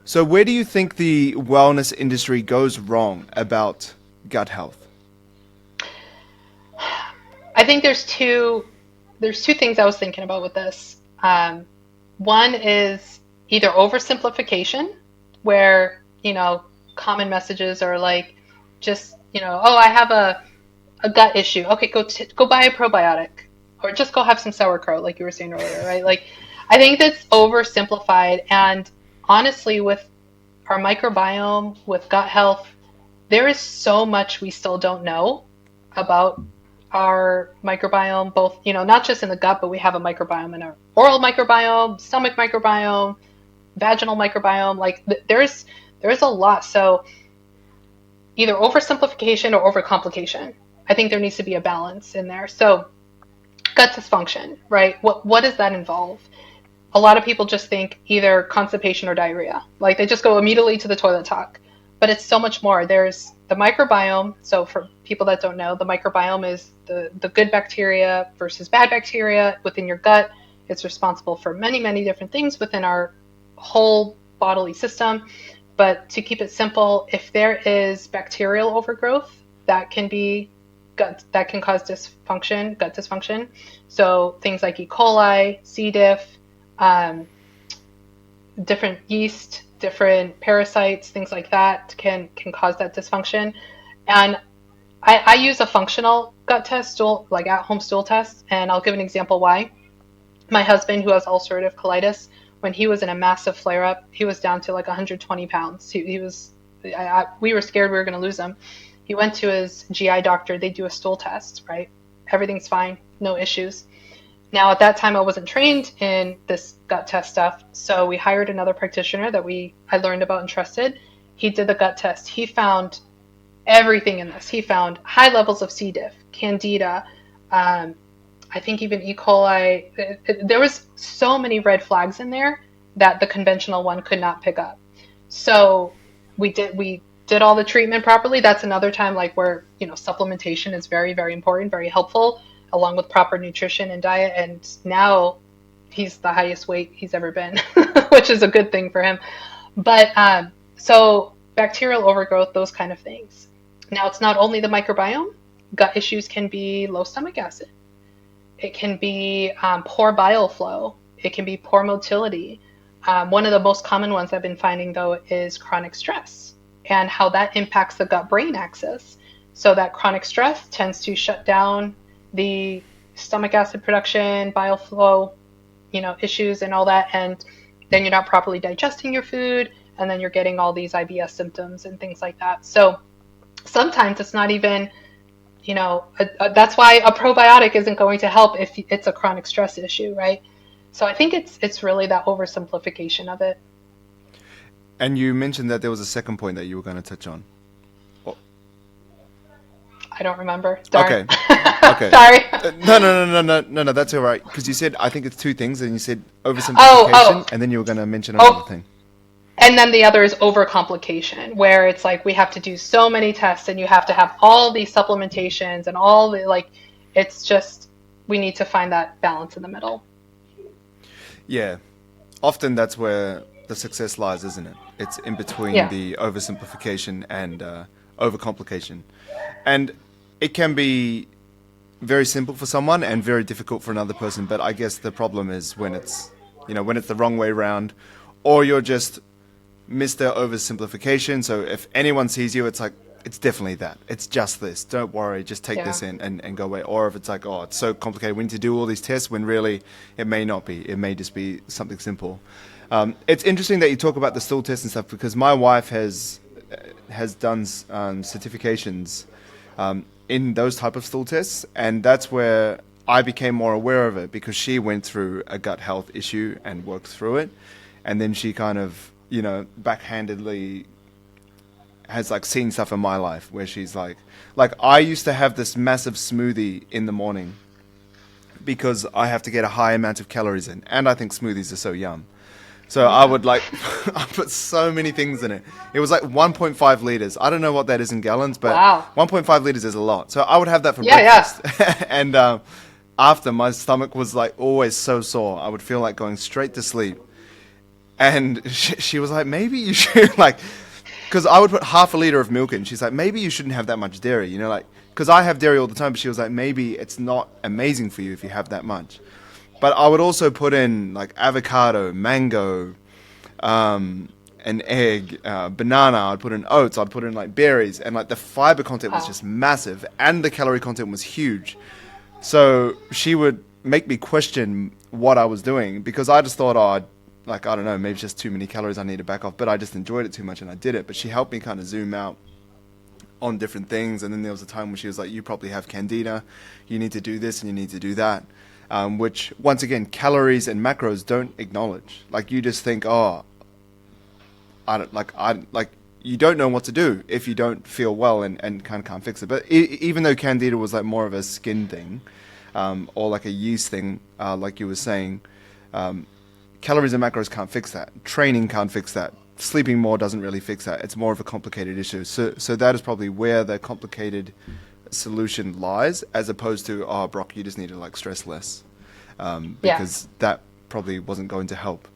So where do you think the wellness industry goes wrong about gut health? I think there's two things I was thinking about with this. One is either oversimplification, where common messages are like just oh, I have a gut issue. Okay, go buy a probiotic, or just go have some sauerkraut, like you were saying earlier, right? Like, I think that's oversimplified, and honestly, with our microbiome, with gut health, there is so much we still don't know about our microbiome, both, not just in the gut, but we have a microbiome in our oral microbiome, stomach microbiome, vaginal microbiome. Like there's a lot. So either oversimplification or overcomplication. I think there needs to be a balance in there. So gut dysfunction, right? What does that involve? A lot of people just think either constipation or diarrhea. Like they just go immediately to the toilet talk. But it's so much more. There's the microbiome. So for people that don't know, the microbiome is the good bacteria versus bad bacteria within your gut. It's responsible for many, many different things within our whole bodily system. But to keep it simple, if there is bacterial overgrowth, that can be that can cause gut dysfunction. So things like E. coli, C. diff, um, different yeast, different parasites, things like that can cause that dysfunction. And I use a functional gut test, like at home stool test, and I'll give an example why. My husband, who has ulcerative colitis, when he was in a massive flare up, he was down to like 120 pounds. He was, we were scared we were going to lose him. He went to his GI doctor. They do a stool test, right? Everything's fine, no issues. Now, at that time, I wasn't trained in this gut test stuff, so we hired another practitioner that I learned about and trusted. He did the gut test. He found everything in this. He found high levels of C. diff, candida, um, I think even E. coli. There was so many red flags in there that the conventional one could not pick up. So we did all the treatment properly. That's another time like where supplementation is very, very important, very helpful, along with proper nutrition and diet. And now he's the highest weight he's ever been, which is a good thing for him. But so bacterial overgrowth, those kind of things. Now it's not only the microbiome. Gut issues can be low stomach acid. It can be poor bile flow. It can be poor motility. One of the most common ones I've been finding, though, is chronic stress and how that impacts the gut brain axis. So, that chronic stress tends to shut down the stomach acid production, bile flow, issues and all that. And then you're not properly digesting your food. And then you're getting all these IBS symptoms and things like that. So, sometimes it's not even that's why a probiotic isn't going to help if it's a chronic stress issue, right? So I think it's really that oversimplification of it. And you mentioned that there was a second point that you were going to touch on. Oh, I don't remember. Darn. okay. Okay. Sorry. No. That's all right. Because you said I think it's two things, and you said Oh, oversimplification, oh, and then you were going to mention another oh. thing. And then the other is overcomplication, where it's like we have to do so many tests and you have to have all these supplementations and all the like, it's just, we need to find that balance in the middle. Yeah. Often that's where the success lies, isn't it? It's in between Yeah. the oversimplification and overcomplication. And it can be very simple for someone and very difficult for another person. But I guess the problem is when it's the wrong way round, or you're just Mr. Oversimplification. So if anyone sees you, it's like, it's definitely that. It's just this. Don't worry. Just take Yeah. this in and go away. Or if it's like, oh, it's so complicated. We need to do all these tests when really it may not be. It may just be something simple. It's interesting that you talk about the stool test and stuff because my wife has done certifications in those type of stool tests, and that's where I became more aware of it because she went through a gut health issue and worked through it, and then she kind of backhandedly has like seen stuff in my life where she's like I used to have this massive smoothie in the morning because I have to get a high amount of calories in, and I think smoothies are so yum. So I Yeah. would I put so many things in it. It was like 1.5 liters. I don't know what that is in gallons, but Wow. 1.5 liters is a lot. So I would have that for Yeah, yeah. breakfast. And after, my stomach was like always so sore. I would feel like going straight to sleep. And she was like, maybe you should like, because I would put half a liter of milk in. She's like, maybe you shouldn't have that much dairy, you know, like, because I have dairy all the time. But she was like, maybe it's not amazing for you if you have that much. But I would also put in like avocado, mango, an egg, banana. I'd put in oats. I'd put in like berries, and like the fiber content was Wow. just massive, and the calorie content was huge. So she would make me question what I was doing because I just thought, oh, like, I don't know, maybe it's just too many calories I need to back off. But I just enjoyed it too much and I did it. But she helped me kind of zoom out on different things. And then there was a time when she was like, you probably have candida. You need to do this and you need to do that. Which, once again, calories and macros don't acknowledge. Like, you just think, oh, you don't know what to do if you don't feel well and kind of can't fix it. But even though candida was like more of a skin thing, or like a yeast thing, like you were saying, calories and macros can't fix that. Training can't fix that. Sleeping more doesn't really fix that. It's more of a complicated issue. So that is probably where the complicated solution lies, as opposed to, oh, Brock, you just need to like stress less, Yeah. because that probably wasn't going to help.